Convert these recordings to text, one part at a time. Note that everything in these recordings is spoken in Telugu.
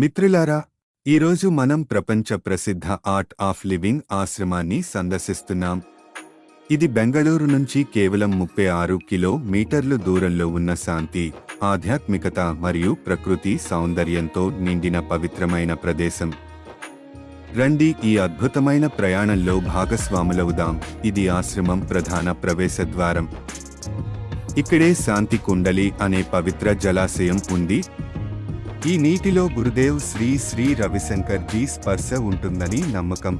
మిత్రులారా, ఈరోజు మనం ప్రపంచ ప్రసిద్ధ ఆర్ట్ ఆఫ్ లివింగ్ ఆశ్రమాన్ని సందర్శిస్తున్నాం. ఇది బెంగళూరు నుంచి కేవలం 36 కిలోమీటర్లు దూరంలో ఉన్న శాంతి, ఆధ్యాత్మికత మరియు ప్రకృతి సౌందర్యంతో నిండిన పవిత్రమైన ప్రదేశం. రండి, ఈ అద్భుతమైన ప్రయాణంలో భాగస్వాములవుదాం. ఇది ఆశ్రమం ప్రధాన ప్రవేశద్వారం. ఇక్కడే శాంతి కుండలి అనే పవిత్ర జలాశయం ఉంది. ఈ నీటిలో గురుదేవ్ శ్రీ శ్రీ రవిశంకర్ జీ స్పర్శ ఉంటుందని నమ్మకం.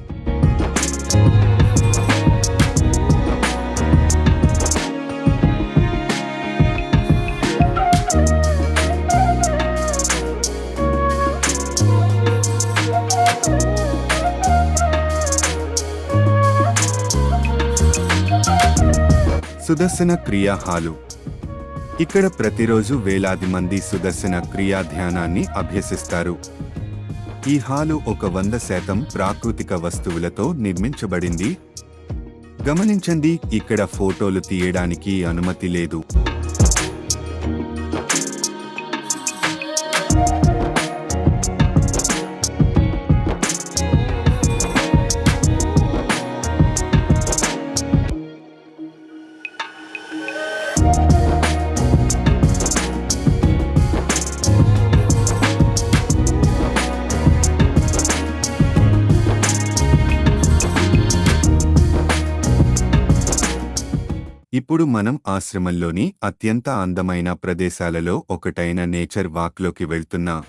సుదర్శన క్రియా హాలు. ఇక్కడ ప్రతిరోజు వేలాది మంది సుదర్శన క్రియా ధ్యానాన్ని అభ్యసిస్తారు. ఈ హాలు 100% ప్రాకృతిక వస్తువులతో నిర్మించబడింది. గమనించండి, ఇక్కడ ఫోటోలు తీయడానికి అనుమతి లేదు. ఇప్పుడు మనం ఆశ్రమంలోని అత్యంత అందమైన ప్రదేశాలలో ఒకటైన నేచర్ వాక్లోకి వెళ్తున్నాం.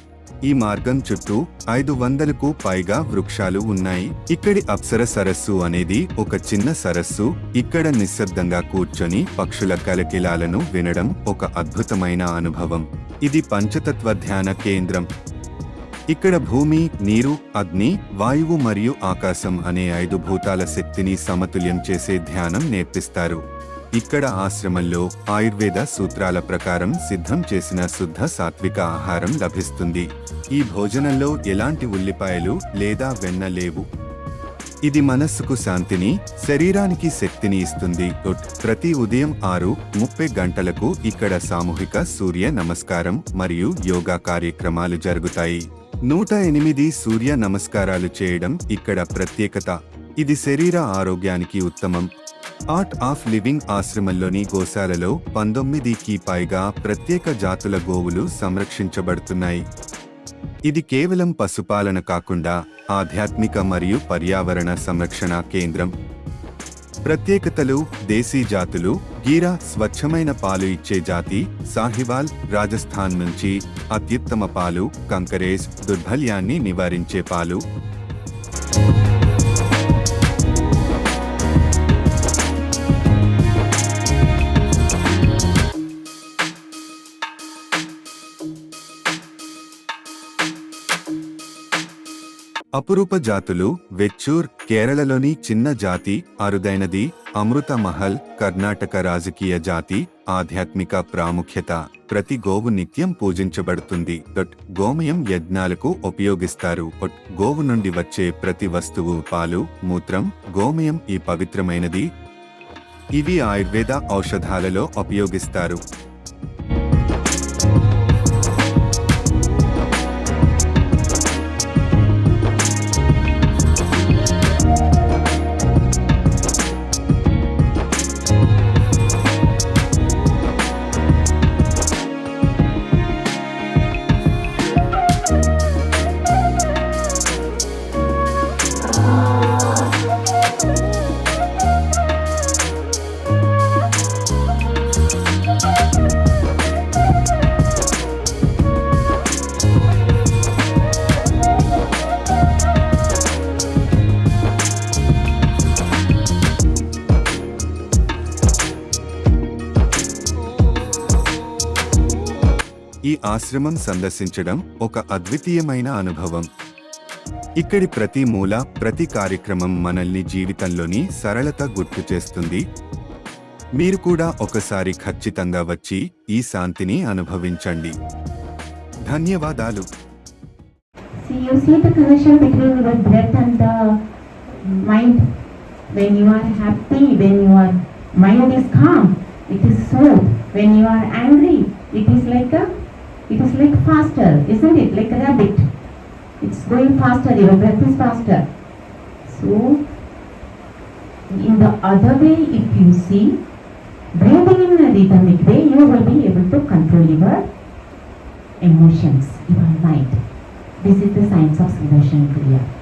ఈ మార్గం చుట్టూ 500కు పైగా వృక్షాలు ఉన్నాయి. ఇక్కడి అప్సర సరస్సు అనేది ఒక చిన్న సరస్సు. ఇక్కడ నిశ్శబ్దంగా కూర్చొని పక్షుల కలకిలాలను వినడం ఒక అద్భుతమైన అనుభవం. ఇది పంచతత్వ ధ్యాన కేంద్రం. ఇక్కడ భూమి, నీరు, అగ్ని, వాయువు మరియు ఆకాశం అనే 5 భూతాల శక్తిని సమతుల్యం చేసే ధ్యానం నేర్పిస్తారు. ఇక్కడ ఆశ్రమంలో ఆయుర్వేద సూత్రాల ప్రకారం సిద్ధం చేసిన శుద్ధ సాత్విక ఆహారం లభిస్తుంది. ఈ భోజనంలో ఎలాంటి ఉల్లిపాయలు లేదా వెన్న లేవు. ఇది మనస్సుకు శాంతిని, శరీరానికి శక్తిని ఇస్తుంది. ప్రతి ఉదయం 6:30 గంటలకు ఇక్కడ సామూహిక సూర్య నమస్కారం మరియు యోగా కార్యక్రమాలు జరుగుతాయి. 108 సూర్య నమస్కారాలు చేయడం ఇక్కడ ప్రత్యేకత. ఇది శరీర ఆరోగ్యానికి ఉత్తమం. ఆర్ట్ ఆఫ్ లివింగ్ ఆశ్రమంలోని గోశాలలో 19కి పైగా ప్రత్యేక జాతుల గోవులు సంరక్షించబడుతున్నాయి. ఇది కేవలం పశుపాలన కాకుండా ఆధ్యాత్మిక మరియు పర్యావరణ సంరక్షణ కేంద్రం. ప్రత్యేకతలు: దేశీ జాతులు, గీరా స్వచ్ఛమైన పాలు ఇచ్చే జాతి, సాహివాల్ రాజస్థాన్ నుంచి అత్యుత్తమ పాలు, కంకరేజ్ దుర్బల్యాన్ని నివారించే పాలు. అపురూప జాతులు: వెచ్చూర్ కేరళలోని చిన్న జాతి, అరుదైనది. అమృత మహల్ కర్ణాటక రాజకీయ జాతి. ఆధ్యాత్మిక ప్రాముఖ్యత: ప్రతి గోవు నిత్యం పూజించబడుతుంది. గోమయం యజ్ఞాలకు ఉపయోగిస్తారు. గోవు నుండి వచ్చే ప్రతి వస్తువు, పాలు, మూత్రం, గోమయం ఈ పవిత్రమైనది. ఇవి ఆయుర్వేద ఔషధాలలో ఉపయోగిస్తారు. ఈ ఆశ్రమం సందర్శించడం ఒక అద్వితీయమైన అనుభవం. ఇక్కడి ప్రతి మూల, ప్రతి కార్యక్రమం మనల్ని జీవితంలోని సరళత గుర్తు చేస్తుంది. మీరు కూడా ఒకసారి ఖచ్చితంగా వచ్చి ఈ శాంతిని అనుభవించండి. ధన్యవాదాలు. You see the connection between your breath and the mind. When you are happy, when your mind is calm, it is smooth. When you are angry, it is like faster, isn't it? Like a rabbit. it's going faster, your breath is faster. So, in the other way, if you see, breathing in a rhythmic way, you will be able to control your emotions, your mind. This is the science of Sudarshan Kriya.